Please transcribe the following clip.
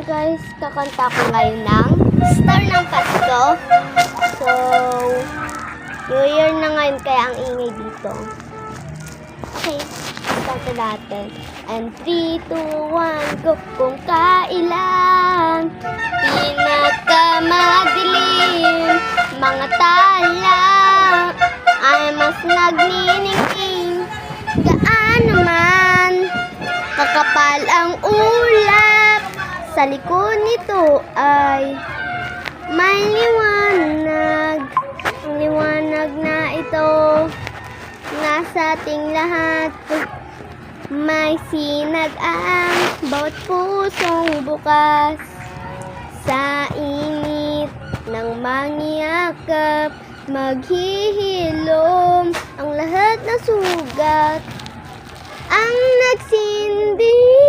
guys, kakanta ko ngayon ng Star ng Pasko. So, New Year na ngayon kaya ang ingay dito. Okay, start natin. And 3, 2, 1, go! Kung kailan pinakamadilim mga tala ay mas nagniningning, gaano man kakapal ang ulap, sa likod nito ay may liwanag. Ang liwanag na ito nasa ating lahat. May sinag ang bawat pusong bukas. Sa init ng mangyayakap, maghihilom ang lahat na sugat. Ang nagsindi